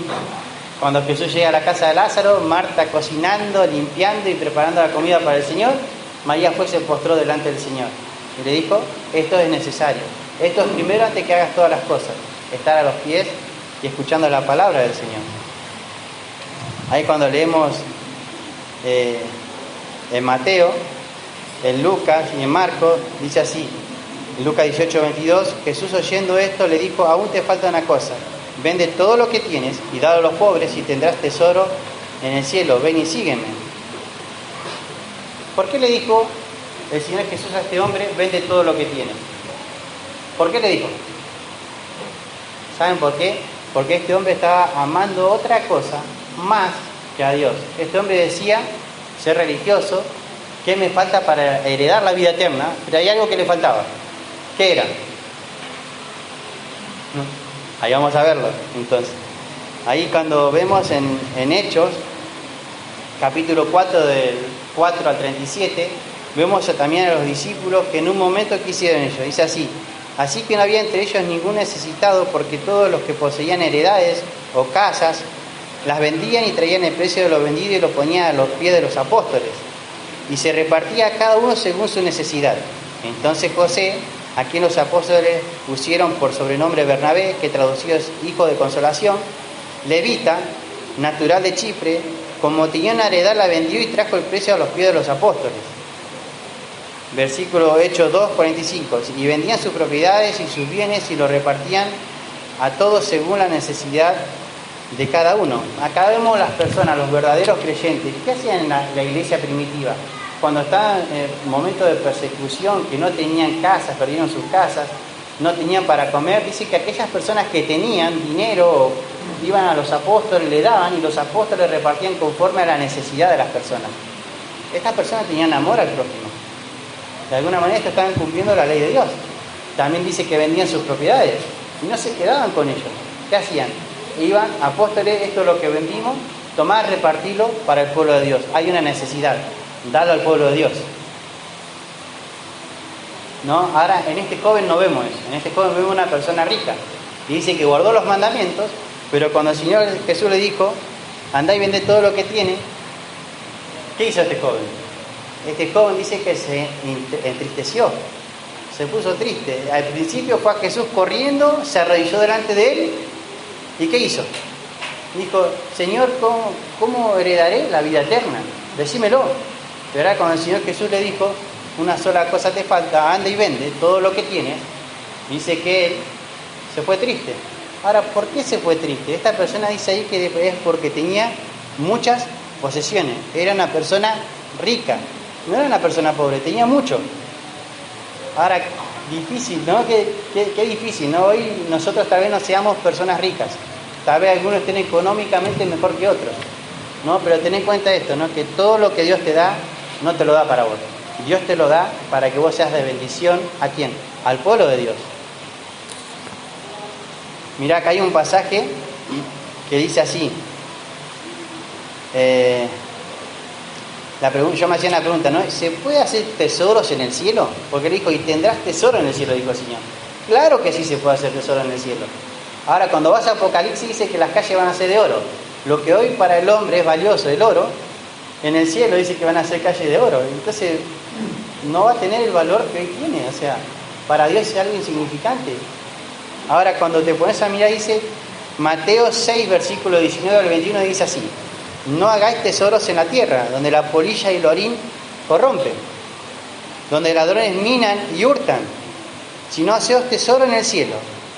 Cuando Jesús llega a la casa de Lázaro, Marta cocinando, limpiando y preparando la comida para el Señor, María fue y se postró delante del Señor y le dijo, esto es necesario, esto es primero antes que hagas todas las cosas, estar a los pies y escuchando la palabra del Señor. Ahí cuando leemos en Mateo, en Lucas y en Marcos, dice así, en Lucas 18:22, Jesús oyendo esto le dijo, aún te falta una cosa, vende todo lo que tienes y dalo a los pobres y tendrás tesoro en el cielo, ven y sígueme. ¿Por qué le dijo el Señor Jesús a este hombre, vende todo lo que tienes? ¿Por qué le dijo? ¿Saben por qué? Porque este hombre estaba amando otra cosa más que a Dios. Este hombre decía, ser religioso, ¿qué me falta para heredar la vida eterna? Pero hay algo que le faltaba. ¿Qué era? Ahí vamos a verlo, entonces. Ahí cuando vemos en Hechos, capítulo 4, del 4 al 37, vemos también a los discípulos que en un momento ¿qué hicieron ellos? Dice así, así que no había entre ellos ningún necesitado, porque todos los que poseían heredades o casas, las vendían y traían el precio de lo vendido y lo ponían a los pies de los apóstoles. Y se repartía a cada uno según su necesidad. Entonces José, a quien los apóstoles pusieron por sobrenombre Bernabé, que traducido es hijo de consolación, levita, natural de Chipre, como tenía una heredad la vendió y trajo el precio a los pies de los apóstoles. Versículo Hechos 2:45, y vendían sus propiedades y sus bienes y lo repartían a todos según la necesidad de cada uno. Acá vemos las personas, los verdaderos creyentes. ¿Qué hacían en la iglesia primitiva? Cuando estaban en momento de persecución, que no tenían casas, perdieron sus casas, no tenían para comer, dice que aquellas personas que tenían dinero iban a los apóstoles, le daban y los apóstoles repartían conforme a la necesidad de las personas. Estas personas tenían amor al prójimo. De alguna manera estaban cumpliendo la ley de Dios. También dice que vendían sus propiedades y no se quedaban con ellos. ¿Qué hacían? Iban, apóstoles, esto es lo que vendimos, tomad, repartilo para el pueblo de Dios. Hay una necesidad, dalo al pueblo de Dios. ¿No? Ahora, en este joven no vemos eso. En este joven vemos una persona rica. Y dice que guardó los mandamientos, pero cuando el Señor Jesús le dijo, andá y vende todo lo que tiene, ¿qué hizo este joven? Este joven dice que se entristeció, se puso triste. Al principio fue a Jesús corriendo, se arrodilló delante de él. ¿Y qué hizo? Dijo, Señor, ¿cómo heredaré la vida eterna? Decímelo. Pero ahora cuando el Señor Jesús le dijo, una sola cosa te falta, anda y vende todo lo que tienes, dice que él se fue triste. Ahora, ¿por qué se fue triste? Esta persona dice ahí que es porque tenía muchas posesiones. Era una persona rica, no era una persona pobre, tenía mucho. Ahora, difícil, ¿no? Qué difícil, ¿no? Hoy nosotros tal vez no seamos personas ricas, tal vez algunos estén económicamente mejor que otros, ¿no? Pero ten en cuenta esto, ¿no? Que todo lo que Dios te da, no te lo da para vos. Dios te lo da para que vos seas de bendición, ¿a quién? Al pueblo de Dios. Mirá, acá hay un pasaje que dice así, yo me hacía una pregunta, ¿no? ¿Se puede hacer tesoros en el cielo? Porque le dijo, y tendrás tesoro en el cielo, dijo el Señor. Claro que sí se puede hacer tesoro en el cielo. Ahora, cuando vas a Apocalipsis dice que las calles van a ser de oro. Lo que hoy para el hombre es valioso, el oro, en el cielo dice que van a ser calles de oro. Entonces, no va a tener el valor que hoy tiene. O sea, para Dios es algo insignificante. Ahora, cuando te pones a mirar, dice Mateo 6, versículo 19 al 21, dice así, no hagáis tesoros en la tierra, donde la polilla y el orín corrompen, donde ladrones minan y hurtan, sino haceos tesoro en el cielo,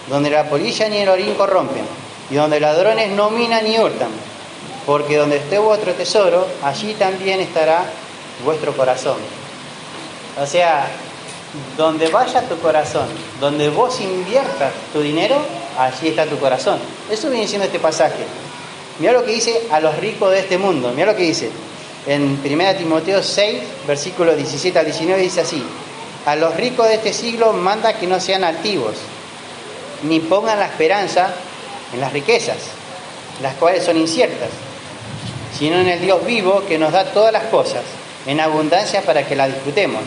donde la polilla ni el orín corrompen, y donde ladrones no minan ni hurtan, porque donde esté vuestro tesoro, allí también estará vuestro corazón. O sea, donde vaya tu corazón, donde vos inviertas tu dinero, allí está tu corazón. Eso viene diciendo este pasaje. Mira lo que dice a los ricos de este mundo. Mira lo que dice. En 1 Timoteo 6, versículos 17 al 19 dice así: a los ricos de este siglo manda que no sean altivos, ni pongan la esperanza en las riquezas, las cuales son inciertas, sino en el Dios vivo que nos da todas las cosas en abundancia para que las disfrutemos.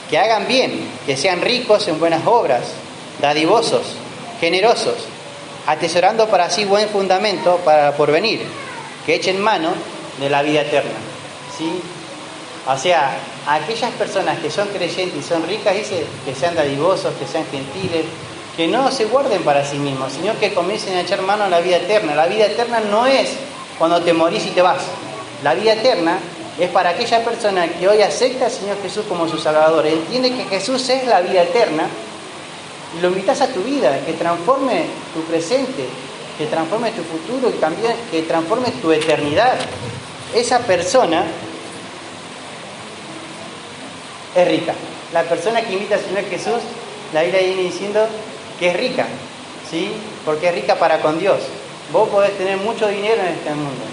Que hagan bien, que sean ricos en buenas obras, dadivosos, generosos, atesorando para sí buen fundamento para el porvenir, que echen mano de la vida eterna. ¿Sí? O sea, aquellas personas que son creyentes y son ricas, dice que sean dadivosos, que sean gentiles, que no se guarden para sí mismos, sino que comiencen a echar mano a la vida eterna. La vida eterna no es cuando te morís y te vas. La vida eterna es para aquella persona que hoy acepta al Señor Jesús como su Salvador, entiende que Jesús es la vida eterna, y lo invitas a tu vida, que transforme tu presente, que transforme tu futuro y también que transforme tu eternidad. Esa persona es rica. La persona que invita al Señor Jesús, la Biblia viene diciendo que es rica, ¿sí? Porque es rica para con Dios. Vos podés tener mucho dinero en este mundo,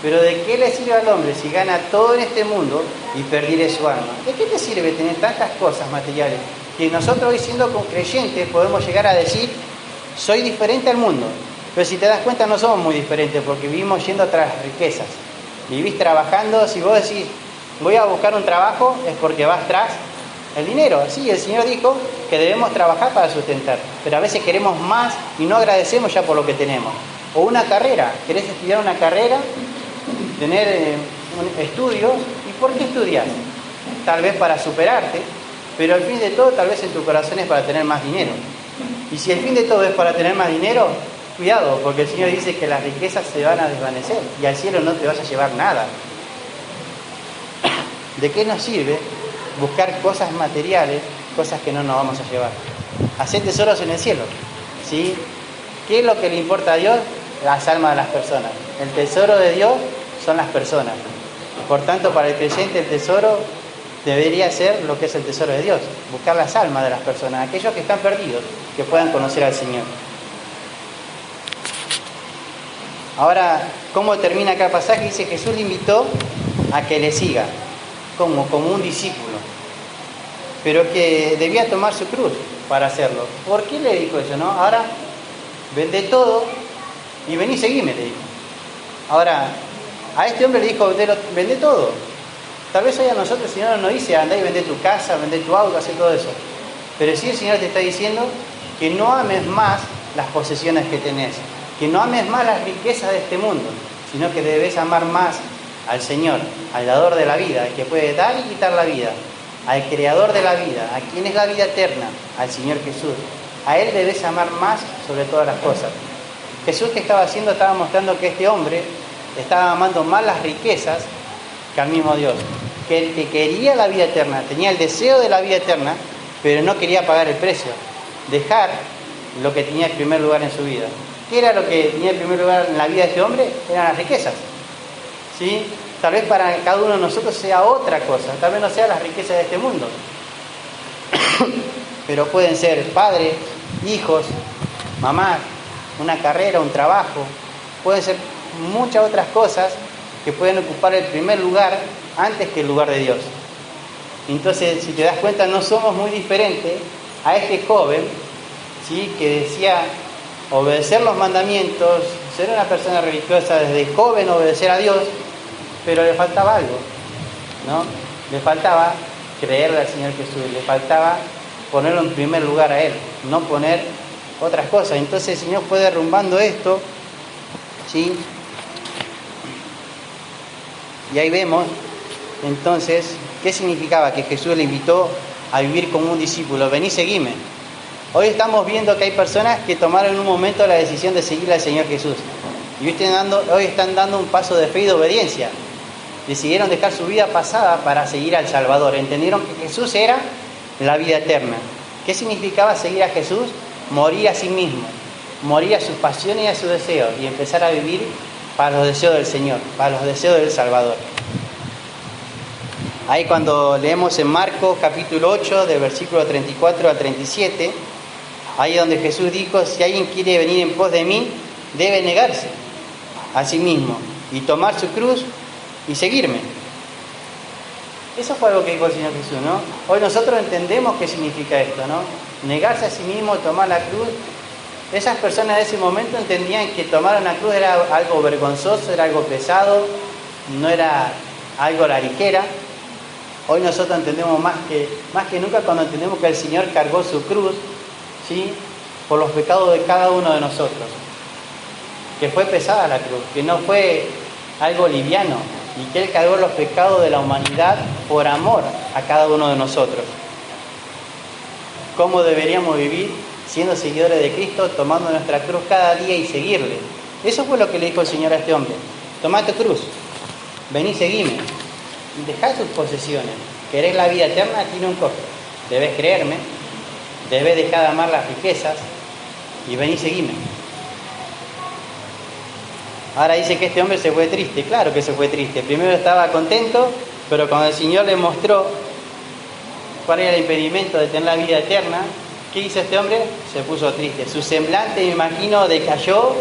pero ¿de qué le sirve al hombre si gana todo en este mundo y perdiere su alma? ¿De qué te sirve tener tantas cosas materiales? Que nosotros hoy, siendo creyentes, podemos llegar a decir: soy diferente al mundo. Pero si te das cuenta, no somos muy diferentes, porque vivimos yendo tras las riquezas. Vivís trabajando. Si vos decís voy a buscar un trabajo, es porque vas tras el dinero. Sí, el Señor dijo que debemos trabajar para sustentar, pero a veces queremos más y no agradecemos ya por lo que tenemos. O una carrera, querés estudiar una carrera, tener estudios. ¿Y por qué estudias? Tal vez para superarte, pero al fin de todo, tal vez en tu corazón es para tener más dinero. Y si el fin de todo es para tener más dinero, cuidado, porque el Señor dice que las riquezas se van a desvanecer y al cielo no te vas a llevar nada. ¿De qué nos sirve buscar cosas materiales, cosas que no nos vamos a llevar? Hacer tesoros en el cielo, ¿sí? ¿Qué es lo que le importa a Dios? Las almas de las personas. El tesoro de Dios son las personas. Por tanto, para el creyente el tesoro debería ser lo que es el tesoro de Dios, buscar las almas de las personas, aquellos que están perdidos, que puedan conocer al Señor. Ahora, ¿cómo termina acá el pasaje? Dice: Jesús le invitó a que le siga, como un discípulo, pero que debía tomar su cruz para hacerlo. ¿Por qué le dijo eso, no? Ahora, vende todo y vení y seguime, le dijo. Ahora, a este hombre le dijo: vende todo. Tal vez hoy a nosotros el Señor nos dice: andá y vende tu casa, vende tu auto, hace todo eso. Pero sí, el Señor te está diciendo que no ames más las posesiones que tenés, que no ames más las riquezas de este mundo, sino que debes amar más al Señor, al dador de la vida, el que puede dar y quitar la vida, al creador de la vida, a quien es la vida eterna, al Señor Jesús. A Él debes amar más sobre todas las cosas. Jesús, ¿qué estaba haciendo? Estaba mostrando que este hombre estaba amando más las riquezas que al mismo Dios, que quería la vida eterna, tenía el deseo de la vida eterna, pero no quería pagar el precio, dejar lo que tenía en primer lugar en su vida. ¿Qué era lo que tenía en primer lugar en la vida de este hombre? Eran las riquezas, ¿sí? Tal vez para cada uno de nosotros sea otra cosa, tal vez no sea las riquezas de este mundo, pero pueden ser padres, hijos, mamás, una carrera, un trabajo, pueden ser muchas otras cosas que pueden ocupar el primer lugar antes que el lugar de Dios. Entonces, si te das cuenta, no somos muy diferentes a este joven, ¿sí?, que decía obedecer los mandamientos, ser una persona religiosa desde joven, obedecer a Dios, pero le faltaba algo, ¿no? Le faltaba creerle al Señor Jesús, le faltaba ponerlo en primer lugar a Él, no poner otras cosas. Entonces el Señor fue derrumbando esto, ¿sí? Y ahí vemos, entonces, ¿qué significaba? Que Jesús le invitó a vivir como un discípulo. Vení, seguime. Hoy estamos viendo que hay personas que tomaron en un momento la decisión de seguirle al Señor Jesús. Y hoy están dando un paso de fe y de obediencia. Decidieron dejar su vida pasada para seguir al Salvador. Entendieron que Jesús era la vida eterna. ¿Qué significaba seguir a Jesús? Morir a sí mismo, morir a sus pasiones y a sus deseos y empezar a vivir para los deseos del Señor, para los deseos del Salvador. Ahí cuando leemos en Marcos capítulo 8, del versículo 34 al 37, ahí donde Jesús dijo: si alguien quiere venir en pos de mí, debe negarse a sí mismo y tomar su cruz y seguirme. Eso fue algo que dijo el Señor Jesús, ¿no? Hoy nosotros entendemos qué significa esto, ¿no? Negarse a sí mismo, tomar la cruz. Esas personas de ese momento entendían que tomar una cruz era algo vergonzoso, era algo pesado, no era algo a la ligera. Hoy nosotros entendemos más que nunca cuando entendemos que el Señor cargó su cruz, ¿sí?, por los pecados de cada uno de nosotros. Que fue pesada la cruz, que no fue algo liviano, y que Él cargó los pecados de la humanidad por amor a cada uno de nosotros. ¿Cómo deberíamos vivir siendo seguidores de Cristo, tomando nuestra cruz cada día y seguirle? Eso fue lo que le dijo el Señor a este hombre. Tomá tu cruz, vení, seguime, dejá tus posesiones. ¿Querés la vida eterna? Tiene un costo. Debes creerme, debes dejar de amar las riquezas y vení, seguime. Ahora dice que este hombre se fue triste. Claro que se fue triste. Primero estaba contento, pero cuando el Señor le mostró cuál era el impedimento de tener la vida eterna, ¿qué hizo este hombre? Se puso triste. Su semblante, me imagino, decayó,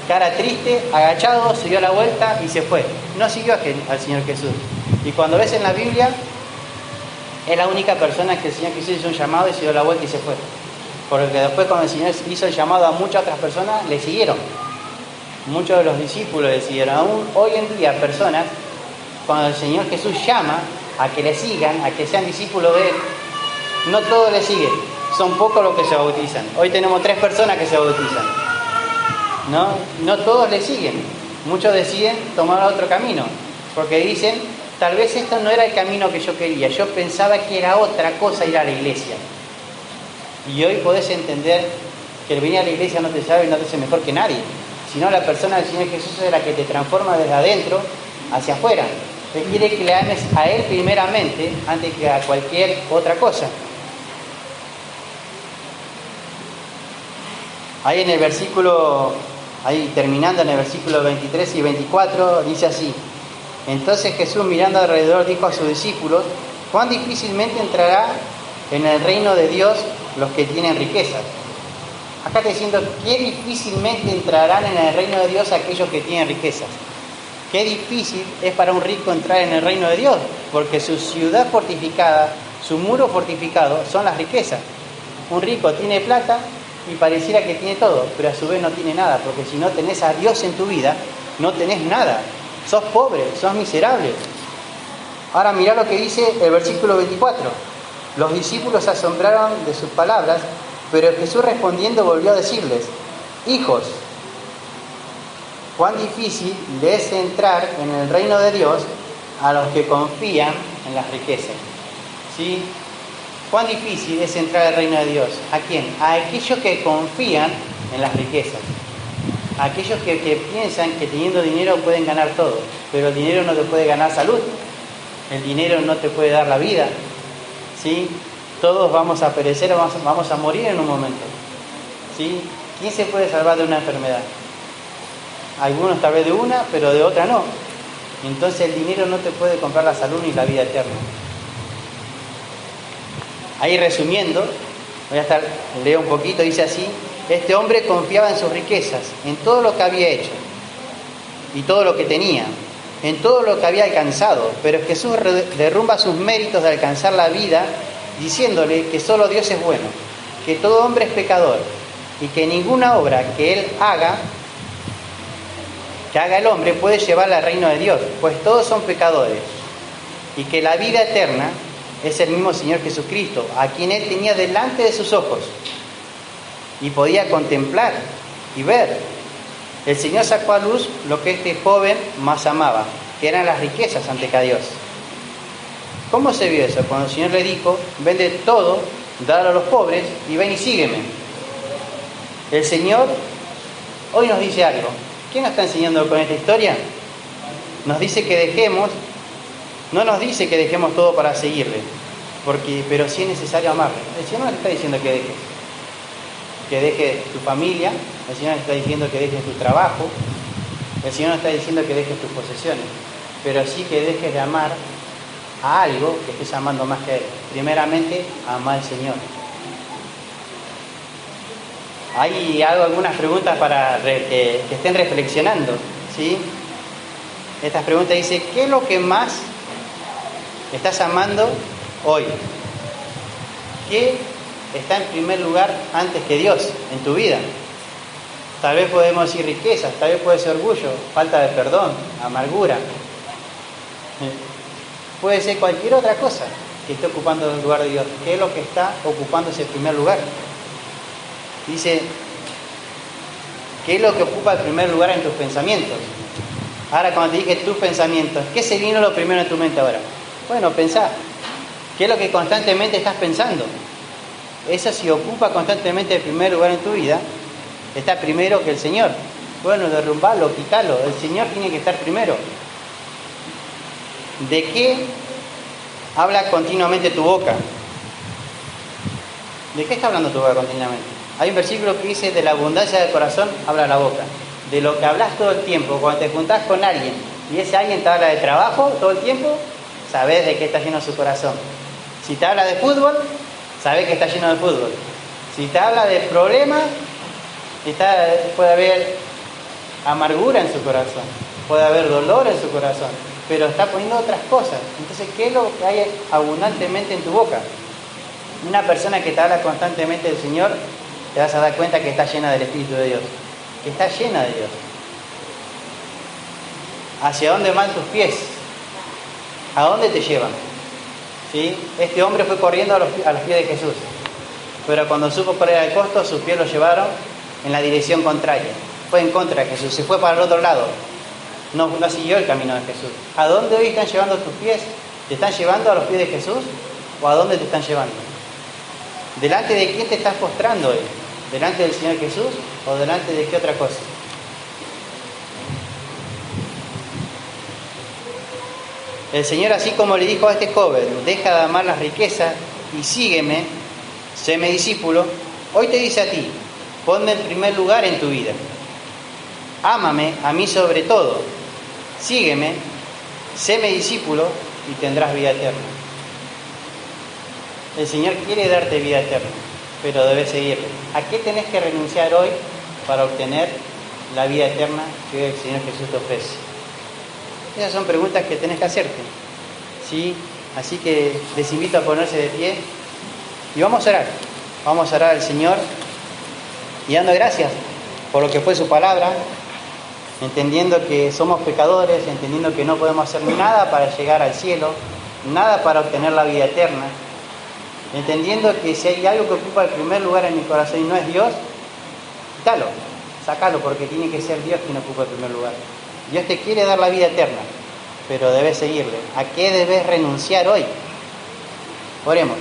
cara triste, agachado, se dio la vuelta y se fue. No siguió al Señor Jesús. Y cuando ves en la Biblia, es la única persona que el Señor Jesús hizo un llamado y se dio la vuelta y se fue. Porque después, cuando el Señor hizo el llamado a muchas otras personas, le siguieron. Muchos de los discípulos le siguieron. Aún hoy en día, personas, cuando el Señor Jesús llama a que le sigan, a que sean discípulos de Él, no todos le siguen. Son pocos los que se bautizan. Hoy tenemos 3 personas que se bautizan. No todos le siguen. Muchos deciden tomar otro camino, porque dicen, tal vez esto no era el camino que yo quería. Yo pensaba que era otra cosa ir a la iglesia. Y hoy podés entender que el venir a la iglesia no te sabe y no te hace mejor que nadie, sino la persona del Señor Jesús es la que te transforma desde adentro hacia afuera. Él quiere que le ames a Él primeramente antes que a cualquier otra cosa. Ahí en el versículo, ahí terminando en el versículo 23 y 24, dice así: entonces Jesús, mirando alrededor, dijo a sus discípulos, ¿cuán difícilmente entrará en el reino de Dios los que tienen riquezas? Acá está diciendo, qué difícilmente entrarán en el reino de Dios aquellos que tienen riquezas. Qué difícil es para un rico entrar en el reino de Dios, porque su ciudad fortificada, su muro fortificado son las riquezas. Un rico tiene plata y pareciera que tiene todo, pero a su vez no tiene nada, porque si no tenés a Dios en tu vida, no tenés nada. Sos pobre, sos miserable. Ahora mirá lo que dice el versículo 24. Los discípulos se asombraron de sus palabras, pero Jesús respondiendo volvió a decirles, hijos, cuán difícil le es entrar en el reino de Dios a los que confían en las riquezas. ¿Sí? Cuán difícil es entrar al reino de Dios. ¿A quién? A aquellos que confían en las riquezas. A aquellos que piensan que teniendo dinero pueden ganar todo, pero el dinero no te puede ganar salud. El dinero no te puede dar la vida. ¿Sí? Todos vamos a perecer, vamos a morir en un momento. ¿Sí? ¿Quién se puede salvar de una enfermedad? Algunos tal vez de una, pero de otra no. Entonces el dinero no te puede comprar la salud ni la vida eterna. Ahí resumiendo, leo un poquito, dice así: este hombre confiaba en sus riquezas, en todo lo que había hecho y todo lo que tenía, en todo lo que había alcanzado, pero Jesús derrumba sus méritos de alcanzar la vida, diciéndole que solo Dios es bueno, que todo hombre es pecador y que ninguna obra que él haga, que haga el hombre, puede llevarle al reino de Dios, pues todos son pecadores, y que la vida eterna es el mismo Señor Jesucristo, a quien él tenía delante de sus ojos y podía contemplar y ver. El Señor sacó a luz lo que este joven más amaba, que eran las riquezas ante que a Dios. ¿Cómo se vio eso? Cuando el Señor le dijo, vende todo, dalo a los pobres y ven y sígueme. El Señor hoy nos dice algo. ¿Qué nos está enseñando con esta historia? Nos dice que dejemos, no nos dice que dejemos todo para seguirle, pero sí es necesario amarle. El Señor no le está diciendo que dejes tu familia, el Señor no está diciendo que dejes tu trabajo, el Señor no está diciendo que dejes tus posesiones, pero sí que dejes de amar a algo que estés amando más que a Él. Primeramente, ama al Señor. Ahí hago algunas preguntas para que estén reflexionando, ¿sí? Estas preguntas dicen, ¿qué es lo que más estás amando hoy? ¿Qué está en primer lugar antes que Dios en tu vida? Tal vez podemos decir riquezas, tal vez puede ser orgullo, falta de perdón, amargura. Puede ser cualquier otra cosa que esté ocupando el lugar de Dios. ¿Qué es lo que está ocupándose el primer lugar? Dice, ¿qué es lo que ocupa el primer lugar en tus pensamientos? Ahora, cuando te dije tus pensamientos, ¿qué se vino lo primero en tu mente ahora? Bueno, pensá. ¿Qué es lo que constantemente estás pensando? Eso, si ocupa constantemente el primer lugar en tu vida, está primero que el Señor. Bueno, derrumbalo, quítalo. El Señor tiene que estar primero. ¿De qué habla continuamente tu boca? ¿De qué está hablando tu boca continuamente? Hay un versículo que dice, de la abundancia del corazón habla la boca. De lo que hablas todo el tiempo, cuando te juntás con alguien y ese alguien te habla de trabajo todo el tiempo, sabés de qué está lleno su corazón. Si te habla de fútbol, sabés que está lleno de fútbol. Si te habla de problemas, puede haber amargura en su corazón, puede haber dolor en su corazón, pero está poniendo otras cosas. Entonces, ¿qué es lo que hay abundantemente en tu boca? Una persona que te habla constantemente del Señor, te vas a dar cuenta que está llena del Espíritu de Dios, que está llena de Dios. ¿Hacia dónde van tus pies? ¿A dónde te llevan? ¿Sí? Este hombre fue corriendo a los pies de Jesús, pero cuando supo cuál era el costo, sus pies lo llevaron en la dirección contraria. Fue en contra de Jesús, se fue para el otro lado. No siguió el camino de Jesús. ¿A dónde hoy están llevando tus pies? ¿Te están llevando a los pies de Jesús? ¿O a dónde te están llevando? ¿Delante de quién te estás postrando hoy? ¿Delante del Señor Jesús o delante de qué otra cosa? El Señor, así como le dijo a este joven, deja de amar las riquezas y sígueme, séme discípulo, hoy te dice a ti, ponme en primer lugar en tu vida. Ámame a mí sobre todo, sígueme, séme discípulo y tendrás vida eterna. El Señor quiere darte vida eterna, pero debes seguirle. ¿A qué tenés que renunciar hoy para obtener la vida eterna que el Señor Jesús te ofrece? Esas son preguntas que tenés que hacerte, ¿sí? Así que les invito a ponerse de pie y vamos a orar. Vamos a orar al Señor y dando gracias por lo que fue su palabra, entendiendo que somos pecadores, entendiendo que no podemos hacer nada para llegar al cielo, nada para obtener la vida eterna, entendiendo que si hay algo que ocupa el primer lugar en mi corazón y no es Dios, quítalo, sácalo, porque tiene que ser Dios quien ocupa el primer lugar. Dios te quiere dar la vida eterna, pero debes seguirle. ¿A qué debes renunciar hoy? Oremos.